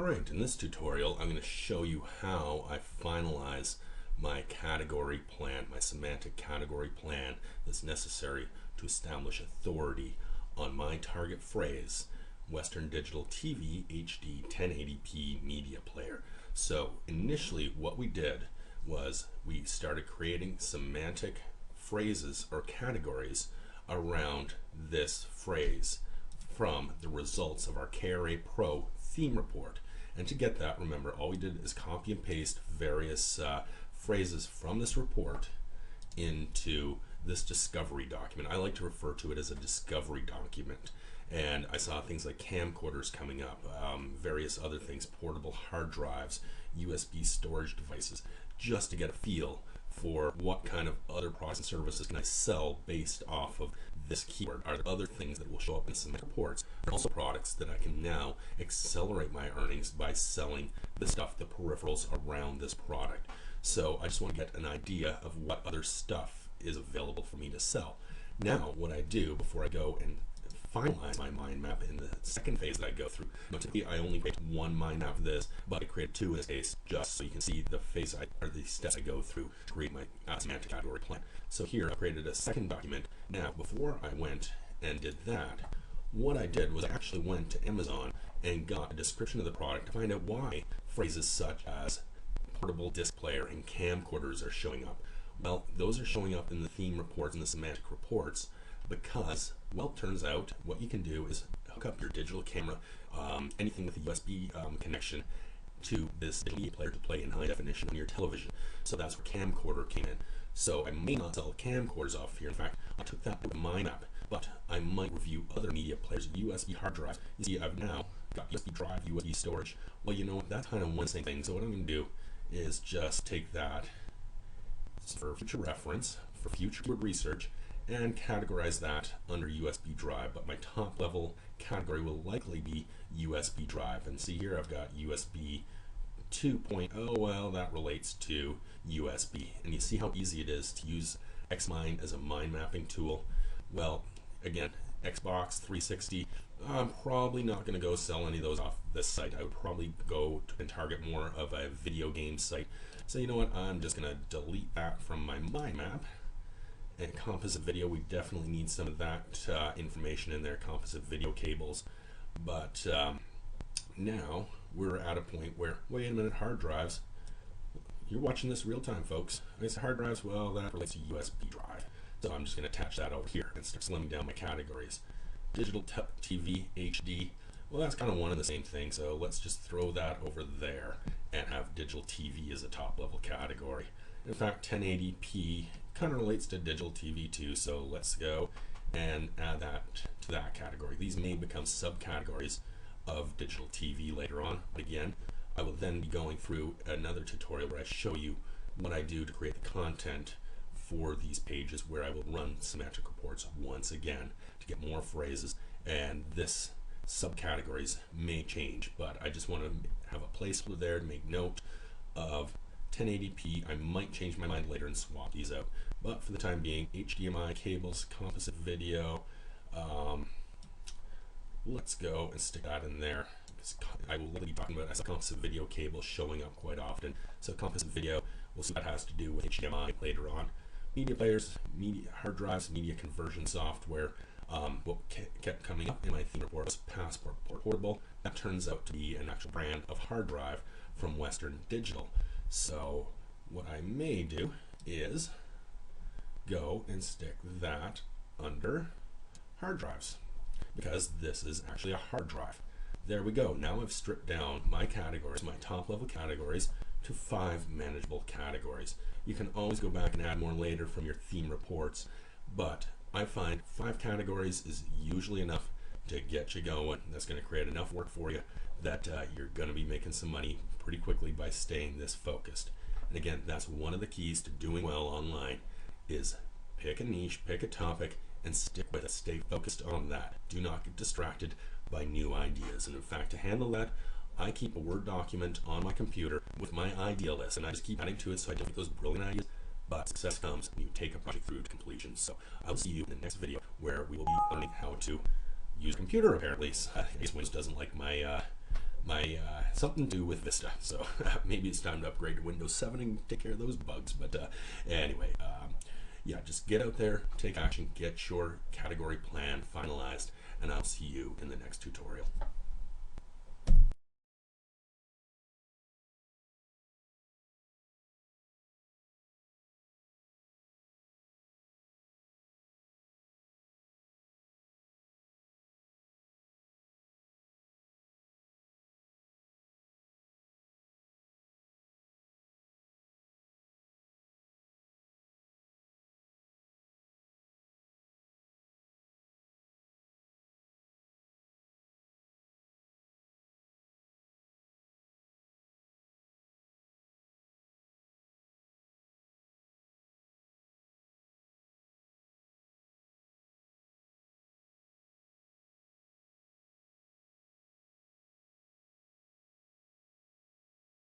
Alright, in this tutorial I'm going to show you how I finalize my category plan, my semantic category plan that's necessary to establish authority on my target phrase, Western Digital TV HD 1080p media player. So initially what we did was we started creating semantic phrases or categories around this phrase from the results of our KRA Pro theme report. And to get that, remember, all we did is copy and paste various phrases from this report into this discovery document. I like to refer to it as a discovery document. And I saw things like camcorders coming up, various other things, portable hard drives, USB storage devices, just to get a feel for what kind of other products and services can I sell based off of this keyword. Are there other things that will show up in some reports? There are also products that I can now accelerate my earnings by selling the stuff, the peripherals around this product. So I just want to get an idea of what other stuff is available for me to sell. Now what I do before I go and finalize my mind map in the second phase that I go through. Now, typically I only create one mind map of this, but I created two in this case just so you can see the phase or the steps I go through to create my semantic category plan. So here I created a second document. Now before I went and did that, what I did was I actually went to Amazon and got a description of the product to find out why phrases such as portable disc player and camcorders are showing up. Well, those are showing up in the theme reports and the semantic reports because, well, it turns out what you can do is hook up your digital camera, anything with a USB connection, to this digital media player to play in high definition on your television. So that's where camcorder came in. So I may not sell camcorders off here. In fact, I took that with my map, but I might review other media players, USB hard drives. You see, I've now got USB drive, USB storage. Well, you know what? That's kind of one same thing. So what I'm going to do is just take that for future reference, for future research, and categorize that under USB drive. But my top level category will likely be USB drive. And see here I've got USB 2.0. Well, that relates to USB. And you see how easy it is to use Xmind as a mind mapping tool. Well, again, Xbox 360, I'm probably not going to go sell any of those off this site. I would probably go and target more of a video game site. So you know what, I'm just going to delete that from my mind map. And composite video, we definitely need some of that information in there, composite video cables. But now we're at a point where, wait a minute, hard drives. You're watching this real time, folks. I said hard drives, well, that relates to USB drive. So I'm just going to attach that over here and start slimming down my categories. Digital TV, HD, well, that's kind of one and the same thing. So let's just throw that over there and have digital TV as a top level category. In fact, 1080p kind of relates to digital TV too, so let's go and add that to that category. These may become subcategories of digital TV later on, but again, I will then be going through another tutorial where I show you what I do to create the content for these pages, where I will run semantic reports once again to get more phrases, and this subcategories may change, but I just want to have a placeholder there to make note of 1080p. I might change my mind later and swap these out, but for the time being, HDMI cables, composite video, let's go and stick that in there. I will be talking about as a composite video cable showing up quite often. So composite video, we'll see what that has to do with HDMI later on. Media players, media hard drives, media conversion software. What kept coming up in my theme report was Passport Portable. That turns out to be an actual brand of hard drive from Western Digital. So what I may do is go and stick that under hard drives, because this is actually a hard drive. There we go. Now I've stripped down my categories, my top level categories, to 5 manageable categories. You can always go back and add more later from your theme reports, but I find 5 categories is usually enough to get you going. That's going to create enough work for you that you're going to be making some money pretty quickly by staying this focused. And again, that's one of the keys to doing well online, is pick a niche, pick a topic, and stick with it. Stay focused on that. Do not get distracted by new ideas. And in fact, to handle that, I keep a Word document on my computer with my idea list, and I just keep adding to it so I don't get those brilliant ideas. But success comes when you take a project through to completion. So I will see you in the next video, where we will be learning how to use a computer. Apparently, I guess Windows doesn't like my something to do with Vista. So maybe it's time to upgrade to Windows 7 and take care of those bugs. But anyway, yeah, just get out there, take action, get your category plan finalized, and I'll see you in the next tutorial.